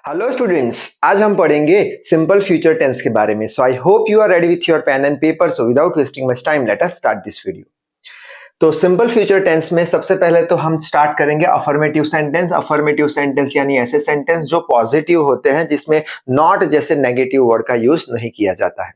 Hello students, आज हम पढ़ेंगे सिंपल फ्यूचर टेंस के बारे में। So I hope you are ready with your pen and paper. So without wasting much time let us start this video. तो simple future tense में सबसे पहले तो हम स्टार्ट करेंगे अफर्मेटिव सेंटेंस। अफर्मेटिव सेंटेंस यानी ऐसे सेंटेंस जो पॉजिटिव होते हैं, जिसमें नॉट जैसे नेगेटिव वर्ड का यूज नहीं किया जाता है।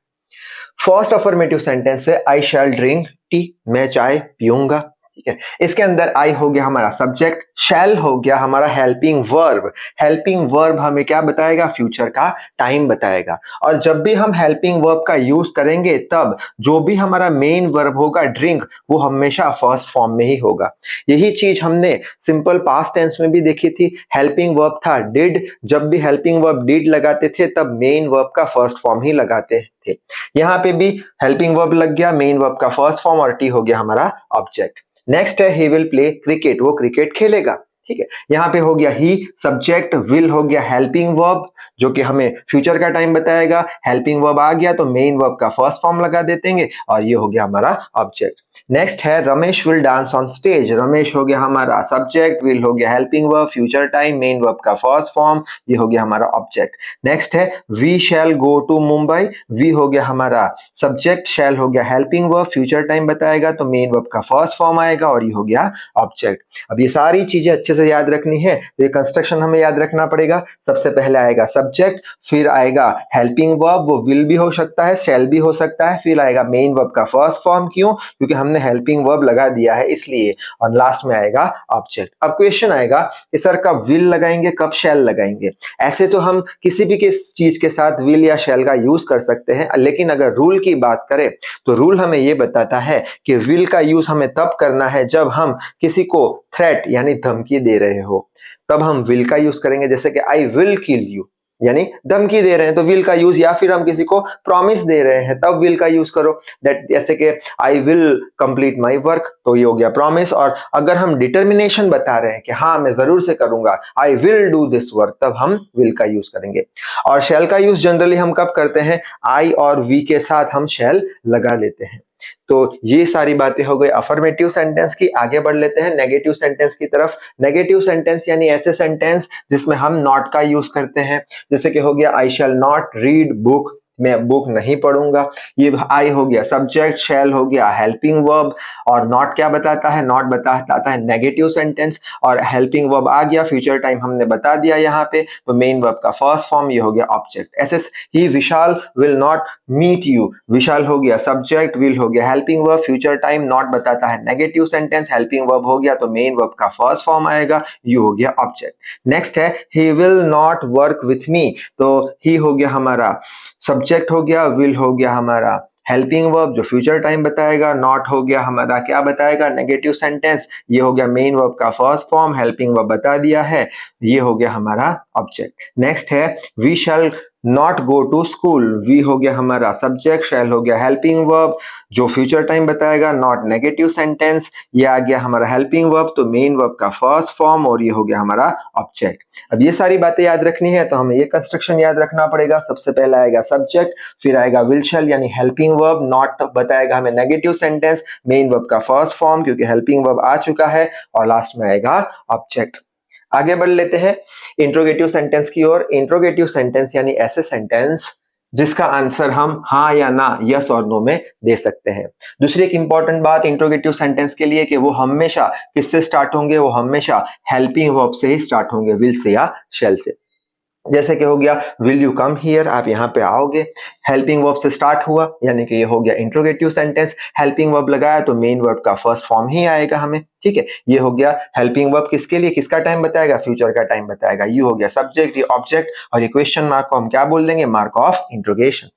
फर्स्ट अफर्मेटिव सेंटेंस है आई शैल ड्रिंक टी, मैं चाय पीऊंगा। ठीक है, इसके अंदर आई हो गया हमारा सब्जेक्ट, शैल हो गया हमारा हेल्पिंग वर्ब। हेल्पिंग वर्ब हमें क्या बताएगा? फ्यूचर का टाइम बताएगा। और जब भी हम हेल्पिंग वर्ब का यूज करेंगे तब जो भी हमारा मेन वर्ब होगा ड्रिंक, वो हमेशा फर्स्ट फॉर्म में ही होगा। यही चीज हमने सिंपल पास्ट टेंस में भी देखी थी। हेल्पिंग वर्ब था डिड, जब भी हेल्पिंग वर्ब डिड लगाते थे तब मेन वर्ब का फर्स्ट फॉर्म ही लगाते थे। यहाँ पे भी हेल्पिंग वर्ब लग गया, मेन वर्ब का फर्स्ट फॉर्म, और टी हो गया हमारा ऑब्जेक्ट। नेक्स्ट है ही विल प्ले क्रिकेट, वो क्रिकेट खेलेगा। ठीक है, यहाँ पे हो गया ही सब्जेक्ट, विल हो गया हेल्पिंग वर्ब जो कि हमें फ्यूचर का टाइम बताएगा। हेल्पिंग वर्ब आ गया तो मेन वर्ब का फर्स्ट फॉर्म लगा देंगे और ये हो गया हमारा ऑब्जेक्ट। नेक्स्ट है Ramesh will dance on stage. Ramesh हो गया हमारा सब्जेक्ट, विल हो गया helping verb, future time, main verb का फर्स्ट फॉर्म, ये हो गया हमारा ऑब्जेक्ट। नेक्स्ट है we shall go to Mumbai. We हो गया हमारा सब्जेक्ट, शैल हो गया हेल्पिंग वर्ब, फ्यूचर टाइम बताएगा तो मेन वर्ब का फर्स्ट फॉर्म आएगा और ये हो गया ऑब्जेक्ट। अब ये सारी चीजें अच्छे से याद रखनी है तो ये कंस्ट्रक्शन हमें याद रखना पड़ेगा। सबसे पहले आएगा सब्जेक्ट, फिर आएगा हेल्पिंग वर्ब, वो विल भी हो सकता है, शैल भी हो सकता है, फिर आएगा मेन वर्ब का फर्स्ट फॉर्म। क्यों? क्योंकि हमने हेल्पिंग वर्ब लगा दिया है इसलिए। और लास्ट में आएगा ऑब्जेक्ट। अब क्वेश्चन आएगा कि सर कब विल लगाएंगे, कब शैल लगाएंगे? ऐसे तो हम किसी भी किस चीज के साथ विल या शैल का यूज कर सकते हैं, लेकिन अगर रूल की बात करें तो रूल हमें ये बताता है कि विल का यूज हमें तब करना है जब हम किसी को थ्रेट यानी धमकी दे रहे हो, तब हम विल का यूज करेंगे। जैसे कि आई विल किल यू यानी धमकी दे रहे हैं तो विल का यूज, या फिर हम किसी को प्रॉमिस दे रहे हैं तब विल का यूज करो। दैट जैसे कि I will complete my work, तो ये हो गया प्रॉमिस। और अगर हम डिटर्मिनेशन बता रहे हैं कि हाँ मैं जरूर से करूंगा, I will do this work, तब हम विल का यूज करेंगे। और शैल का यूज जनरली हम कब करते हैं? आई और वी के साथ हम शैल लगा लेते हैं। तो ये सारी बातें हो गई अफर्मेटिव सेंटेंस की। आगे बढ़ लेते हैं नेगेटिव सेंटेंस की तरफ। नेगेटिव सेंटेंस यानी ऐसे सेंटेंस जिसमें हम नॉट का यूज करते हैं। जैसे कि हो गया आई शैल नॉट रीड बुक, मैं बुक नहीं पढ़ूंगा। ये आई हो गया सब्जेक्ट, शैल हो गया हेल्पिंग वर्ब, और नॉट क्या बताता है? नॉट बताता है नेगेटिव सेंटेंस, और हेल्पिंग वर्ब आ गया, फ्यूचर टाइम हमने बता दिया यहाँ पे, तो मेन वर्ब का फर्स्ट फॉर्म ये हो गया ऑब्जेक्ट। ऐसे ही विशाल विल नॉट मीट यू, विशाल हो गया सब्जेक्ट, विल हो गया helping verb, future time, not बताता है नेगेटिव सेंटेंस, हेल्पिंग वर्ब हो गया तो मेन वर्ब का फर्स्ट फॉर्म आएगा, यू हो गया ऑब्जेक्ट। नेक्स्ट है he will not work with me, तो ही हो गया हमारा सब्जेक्ट, हो गया विल हो गया हमारा हेल्पिंग वर्ब जो फ्यूचर टाइम बताएगा, नॉट हो गया हमारा क्या बताएगा? नेगेटिव सेंटेंस, ये हो गया मेन वर्ब का फर्स्ट फॉर्म, हेल्पिंग वर्ब बता दिया है, ये हो गया हमारा ऑब्जेक्ट। नेक्स्ट है we shall not go to school. We हो गया हमारा सब्जेक्ट, शैल हो गया हेल्पिंग वर्ब जो फ्यूचर टाइम बताएगा, नॉट नेगेटिव सेंटेंस, ये आ गया हमारा हेल्पिंग वर्ब तो मेन वर्ब का फर्स्ट फॉर्म, और ये हो गया हमारा ऑब्जेक्ट। अब ये सारी बातें याद रखनी है तो हमें ये कंस्ट्रक्शन याद रखना पड़ेगा। सबसे पहले आएगा सब्जेक्ट, फिर आएगा विल शैल यानी हेल्पिंग वर्ब, नॉट बताएगा हमें नेगेटिव सेंटेंस, मेन वर्ब का फर्स्ट फॉर्म क्योंकि हेल्पिंग वर्ब आ चुका है, और लास्ट में आएगा ऑब्जेक्ट। आगे बढ़ लेते हैं इंट्रोगेटिव सेंटेंस की ओर। इंट्रोगेटिव सेंटेंस यानी ऐसे सेंटेंस जिसका आंसर हम हाँ या ना, यस और नो में दे सकते हैं। दूसरी एक इंपॉर्टेंट बात इंट्रोगेटिव सेंटेंस के लिए कि वो हमेशा किससे स्टार्ट होंगे? वो हमेशा हेल्पिंग वर्ब से ही स्टार्ट होंगे, विल से या शैल से। जैसे कि हो गया विल यू कम हियर, आप यहाँ पे आओगे, हेल्पिंग वर्ब से स्टार्ट हुआ यानी कि ये हो गया इंट्रोगेटिव सेंटेंस। हेल्पिंग वर्ब लगाया तो मेन वर्ब का फर्स्ट फॉर्म ही आएगा हमें। ठीक है, ये हो गया हेल्पिंग वर्ब किसके लिए, किसका टाइम बताएगा? फ्यूचर का टाइम बताएगा। ये हो गया सब्जेक्ट, ये ऑब्जेक्ट, और ये क्वेश्चन मार्क को हम क्या बोल देंगे? Mark of interrogation.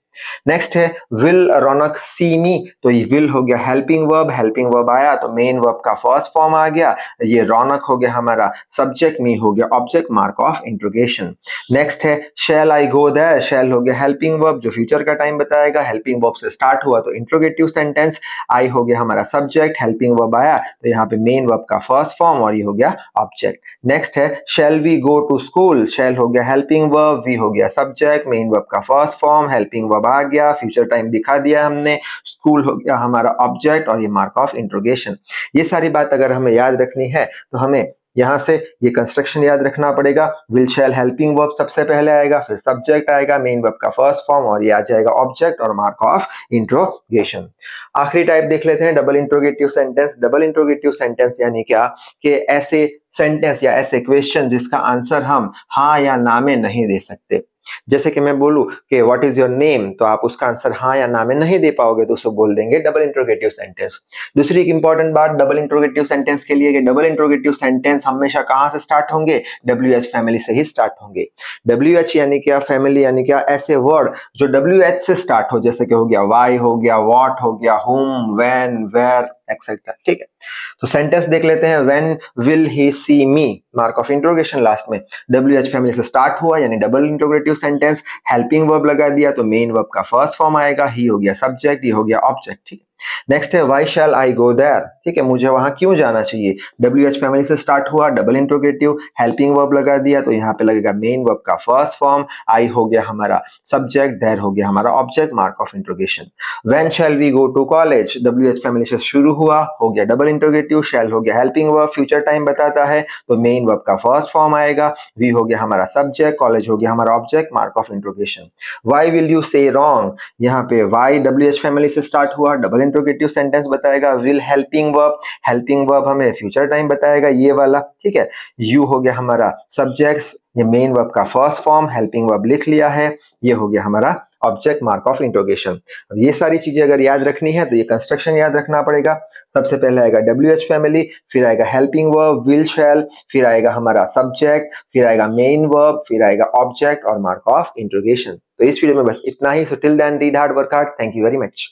नेक्स्ट है विल रौनक सी मी, तो ये विल हो गया हेल्पिंग वर्ब आया तो मेन वर्ब का फर्स्ट फॉर्म आ गया, ये रौनक हो गया हमारा सब्जेक्ट, मी हो गया object, mark of interrogation. Next है शैल आई गो देयर, शैल हो गया हेल्पिंग वर्ब जो फ्यूचर का टाइम बताएगा, हेल्पिंग वर्ब से स्टार्ट हुआ तो इंट्रोगेटिव सेंटेंस, आई हो गया हमारा सब्जेक्ट, हेल्पिंग वर्ब आया तो यहाँ पे मेन वर्ब का फर्स्ट फॉर्म, और ये हो गया ऑब्जेक्ट। नेक्स्ट है shall we go to school, shall हो गया हेल्पिंग वर्ब, वी हो गया सब्जेक्ट, मेन वर्ब का फर्स्ट फॉर्म, हेल्पिंग वर्ब आ गया, फ्यूचर टाइम दिखा दिया हमने, स्कूल हो गया हमारा ऑब्जेक्ट, और ये मार्क ऑफ इंट्रोगेशन। ये सारी बात अगर हमें याद रखनी है तो हमें यहाँ से ये कंस्ट्रक्शन याद रखना पड़ेगा। विल शैल हेल्पिंग वर्ब सबसे पहले आएगा, फिर सब्जेक्ट आएगा, मेन वर्ब का फर्स्ट फॉर्म, और ये आ जाएगा ऑब्जेक्ट और मार्क ऑफ इंट्रोगेशन। आखिरी टाइप देख लेते हैं, double interrogative sentence. Double interrogative sentence यानी क्या कि ऐसे सेंटेंस या ऐसे क्वेश्चन जिसका आंसर हम हाँ या ना में नहीं दे सकते। जैसे कि मैं बोलूं कि व्हाट इज योर नेम, तो आप उसका आंसर हाँ या ना में नहीं दे पाओगे, तो उसे बोल देंगे डबल इंट्रोगेटिव सेंटेंस। दूसरी एक इंपॉर्टेंट बात डबल इंट्रोगेटिव सेंटेंस के लिए कि डबल इंट्रोगेटिव सेंटेंस हमेशा कहां से स्टार्ट होंगे, WH फैमिली से ही स्टार्ट होंगे। WH यानी क्या, फैमिली यानी क्या, ऐसे वर्ड जो WH से स्टार्ट हो, जैसे कि हो गया वाई, हो गया व्हाट, हो गया whom, when, where, एक्सेट्रा। ठीक है, तो सेंटेंस देख लेते हैं। When will he see me, mark of interrogation last में, WH फैमिली से स्टार्ट हुआ यानी double interrogative sentence. Helping verb लगा दिया तो मेन वर्ब का फर्स्ट फॉर्म आएगा, ही हो गया सब्जेक्ट, ये हो गया ऑब्जेक्ट। ठीक है, नेक्स्ट है why shell I go there. ठीक है, मुझे वहां क्यों जाना चाहिए, WH फैमिली से स्टार्ट हुआ, डबल इंट्रोगेटिव, हेल्पिंग वर्ब लगा दिया तो यहाँ पे लगेगा मेन वर्ब का फर्स्ट फॉर्म, आई हो गया हमारा सब्जेक्ट, देयर हो गया हमारा object, mark of interrogation. When shall we go to college, WH family से शुरू हुआ, हो गया डबल इंट्रोगेटिव, शैल हो गया हेल्पिंग वर्ब, फ्यूचर टाइम बताता है तो मेन वर्ब का फर्स्ट फॉर्म आएगा, वी हो गया हमारा सब्जेक्ट, कॉलेज हो गया हमारा object, mark of interrogation. Why will you से रॉन्ग, यहाँ पे व्हाई WH फैमिली से स्टार्ट हुआ, डबल इंट्रोगेटिव सेंटेंस बताएगा, विल हेल्पिंग वर्ब हमें फ्यूचर टाइम बताएगा ये वाला। ठीक है, यू हो गया हमारा सब्जेक्ट, ये मेन वर्ब का फर्स्ट फॉर्म, हेल्पिंग वर्ब लिख लिया है, ये हो गया हमारा ऑब्जेक्ट, मार्क ऑफ इंट्रोगेशन। अब ये सारी चीजें अगर याद रखनी है तो ये कंस्ट्रक्शन याद रखना पड़ेगा। सबसे पहले आएगा WH फैमिली, फिर आएगा हेल्पिंग वर्ब विल शैल, फिर आएगा हमारा सब्जेक्ट, फिर आएगा मेन वर्ब, फिर आएगा ऑब्जेक्ट और मार्क ऑफ इंट्रोगेशन। तो इस वीडियो में बस इतना ही। So till then read hard, work hard. Thank you very much.